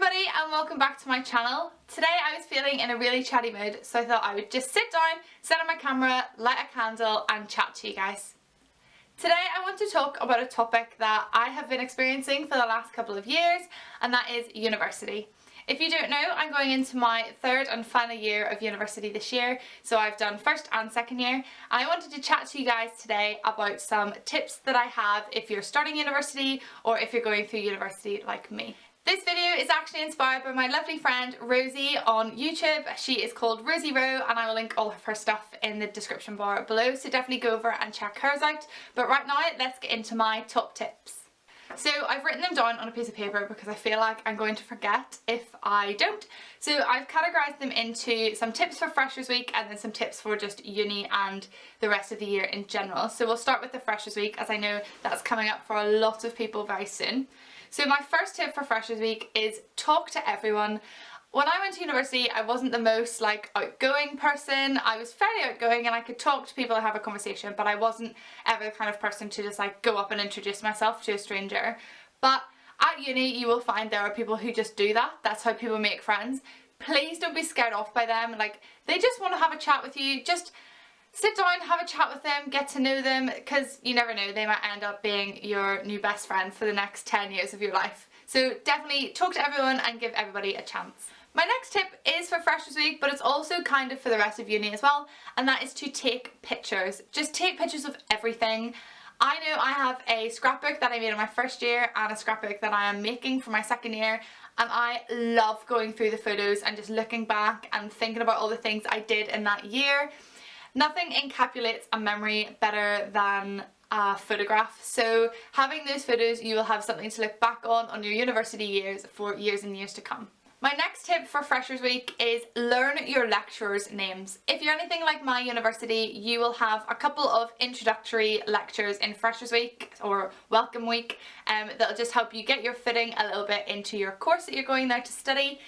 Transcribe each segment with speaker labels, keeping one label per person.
Speaker 1: everybody and welcome back to my channel. Today I was feeling in a really chatty mood, so I thought I would just sit down, set up my camera, light a candle and chat to you guys. Today I want to talk about a topic that I have been experiencing for the last couple of years, and that is university. If you don't know, I'm going into my third and final year of university this year, so I've done first and second year. I wanted to chat to you guys today about some tips that I have if you're starting university or if you're going through university like me. This video is actually inspired by my lovely friend Rosie on YouTube. She is called Rosie Ro and I will link all of her stuff in the description bar below, so definitely go over and check hers out. But right now, let's get into my top tips. So I've written them down on a piece of paper because I feel like I'm going to forget if I don't. So I've categorised them into some tips for Freshers Week and then some tips for just uni and the rest of the year in general. So we'll start with the Freshers Week, as I know that's coming up for a lot of people very soon. So my first tip for Freshers Week is talk to everyone. When I went to university, I wasn't the most outgoing person. I was fairly outgoing and I could talk to people and have a conversation, but I wasn't ever the kind of person to just go up and introduce myself to a stranger. But at uni, you will find there are people who just do that. That's how people make friends. Please don't be scared off by them. They just want to have a chat with you. Just sit down, have a chat with them, get to know them, because you never know, they might end up being your new best friend for the next 10 years of your life. So definitely talk to everyone and give everybody a chance. My next tip is for Freshers Week, but it's also kind of for the rest of uni as well, and that is to take pictures. Just take pictures of everything. I know I have a scrapbook that I made in my first year and a scrapbook that I am making for my second year, and I love going through the photos and just looking back and thinking about all the things I did in that year. Nothing encapsulates a memory better than a photograph, so having those photos, you will have something to look back on your university years for years and years to come. My next tip for Freshers Week is learn your lecturers' names. If you're anything like my university, you will have a couple of introductory lectures in Freshers Week or Welcome Week that'll just help you get your footing a little bit into your course that you're going there to study.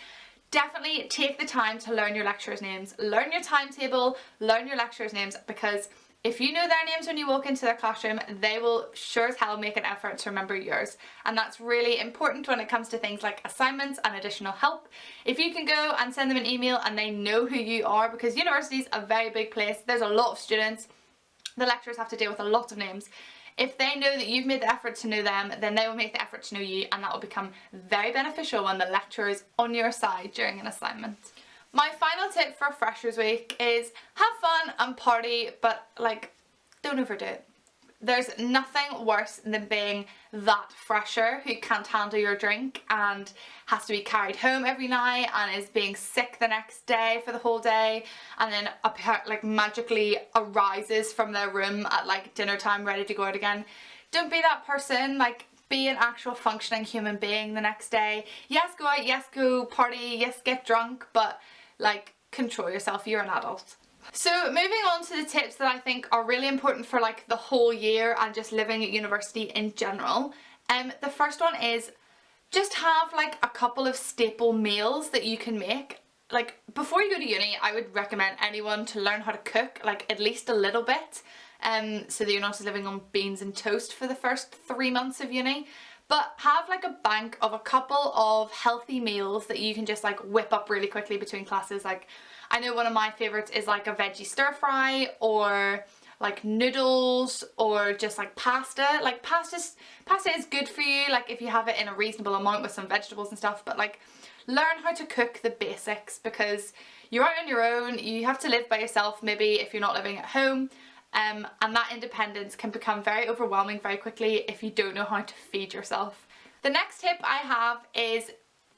Speaker 1: Definitely take the time to learn your lecturers' names. Learn your timetable, learn your lecturers' names, because if you know their names when you walk into their classroom, they will sure as hell make an effort to remember yours. And that's really important when it comes to things like assignments and additional help. If you can go and send them an email and they know who you are, because university is a very big place, there's a lot of students, the lecturers have to deal with a lot of names. If they know that you've made the effort to know them, then they will make the effort to know you, and that will become very beneficial when the lecturer is on your side during an assignment. My final tip for Freshers Week is have fun and party, but don't overdo it. There's nothing worse than being that fresher who can't handle your drink and has to be carried home every night and is being sick the next day for the whole day, and then magically arises from their room at dinner time ready to go out again. Don't be that person. Be an actual functioning human being the next day. Yes, go out, yes, go party, yes, get drunk, but control yourself. You're an adult. So moving on to the tips that I think are really important for the whole year and just living at university in general. The first one is just have a couple of staple meals that you can make. Before you go to uni, I would recommend anyone to learn how to cook at least a little bit, so that you're not just living on beans and toast for the first 3 months of uni. But have a bank of a couple of healthy meals that you can just whip up really quickly between classes. I know one of my favourites is a veggie stir fry, or noodles, or just pasta. Pasta is good for you if you have it in a reasonable amount with some vegetables and stuff, but learn how to cook the basics, because you're out on your own, you have to live by yourself maybe if you're not living at home. And that independence can become very overwhelming very quickly if you don't know how to feed yourself. The next tip I have is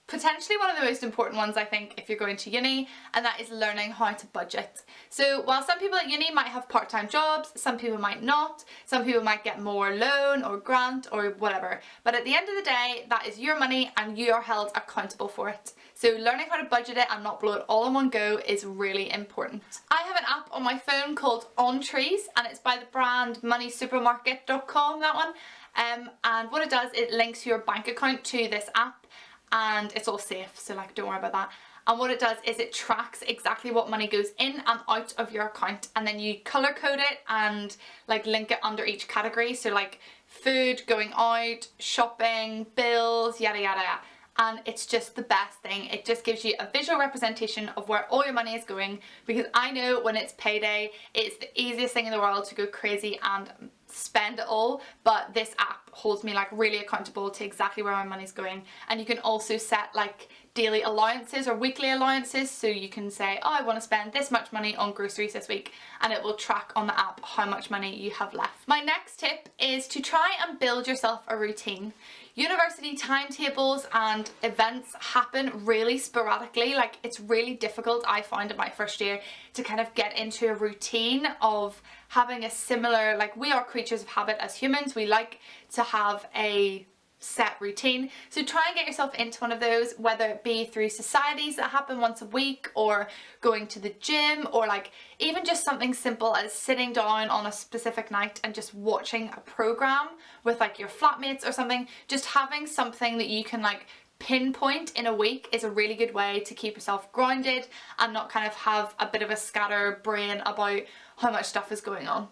Speaker 1: potentially one of the most important ones, I think, if you're going to uni, and that is learning how to budget. So while some people at uni might have part-time jobs, some people might not, some people might get more loan or grant or whatever, but at the end of the day, that is your money and you are held accountable for it. So learning how to budget it and not blow it all in one go is really important. I have an app on my phone called On Trees, and it's by the brand moneysupermarket.com, that one. And what it does, it links your bank account to this app, and it's all safe, so don't worry about that. And what it does is it tracks exactly what money goes in and out of your account, and then you color code it and link it under each category. So food, going out, shopping, bills, yada yada yada. and it's just the best thing. It just gives you a visual representation of where all your money is going, because I know when it's payday it's the easiest thing in the world to go crazy and spend it all, but this app holds me like really accountable to exactly where my money's going. And you can also set like daily allowances or weekly allowances, so you can say, oh, I want to spend this much money on groceries this week, and it will track on the app how much money you have left. My next tip is to try and build yourself a routine. University timetables and events happen really sporadically. Like, it's really difficult, I found in my first year, to kind of get into a routine of having a similar, like, we are creatures of habit as humans. We like to have a set routine, so try and get yourself into one of those, whether it be through societies that happen once a week, or going to the gym, or like even just something simple as sitting down on a specific night and just watching a program with like your flatmates or something. Just having something that you can like pinpoint in a week is a really good way to keep yourself grounded and not kind of have a bit of a scatter brain about how much stuff is going on.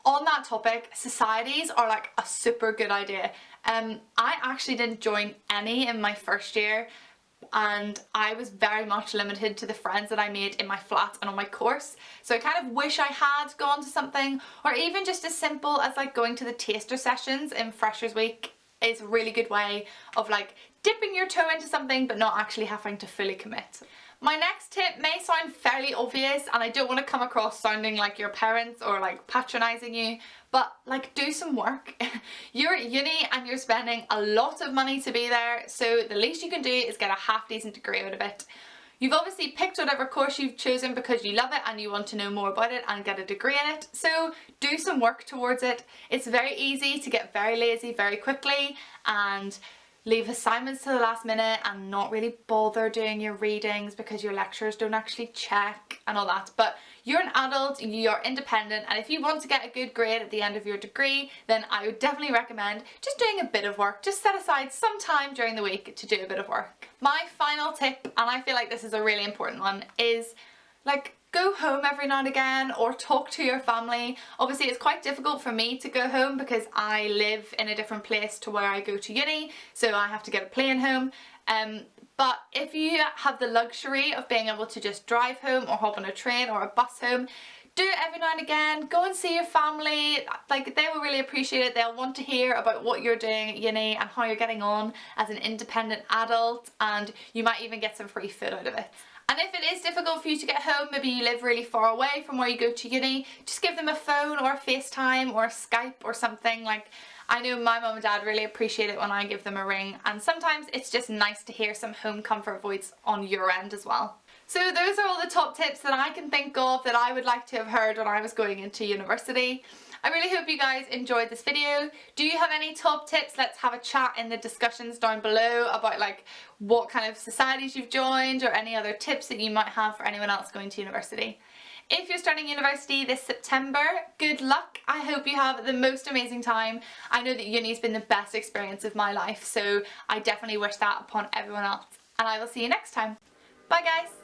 Speaker 1: On that topic, societies are like a super good idea. I actually didn't join any in my first year, and I was very much limited to the friends that I made in my flat and on my course. So I kind of wish I had gone to something, or even just as simple as like going to the taster sessions in Freshers Week is a really good way of like dipping your toe into something but not actually having to fully commit. My next tip may sound fairly obvious, and I don't want to come across sounding like your parents or like patronising you, but like, do some work. You're at uni and you're spending a lot of money to be there, so the least you can do is get a half decent degree out of it. You've obviously picked whatever course you've chosen because you love it and you want to know more about it and get a degree in it, so do some work towards it. It's very easy to get very lazy very quickly and leave assignments to the last minute and not really bother doing your readings because your lecturers don't actually check and all that. But you're an adult, you're independent, and if you want to get a good grade at the end of your degree, then I would definitely recommend just doing a bit of work. Just set aside some time during the week to do a bit of work. My final tip, and I feel like this is a really important one, is like, go home every now and again, or talk to your family. Obviously it's quite difficult for me to go home because I live in a different place to where I go to uni, so I have to get a plane home. But if you have the luxury of being able to just drive home or hop on a train or a bus home, do it every now and again. Go and see your family. Like, they will really appreciate it. They'll want to hear about what you're doing at uni and how you're getting on as an independent adult, and you might even get some free food out of it. And if it is difficult for you to get home, maybe you live really far away from where you go to uni, just give them a phone or a FaceTime or a Skype or something. Like, I know my mum and dad really appreciate it when I give them a ring, and sometimes it's just nice to hear some home comfort voice on your end as well. So those are all the top tips that I can think of that I would like to have heard when I was going into university. I really hope you guys enjoyed this video. Do you have any top tips? Let's have a chat in the discussions down below about like what kind of societies you've joined, or any other tips that you might have for anyone else going to university. If you're starting university this September, good luck. I hope you have the most amazing time. I know that uni's been the best experience of my life, so I definitely wish that upon everyone else. And I will see you next time. Bye guys!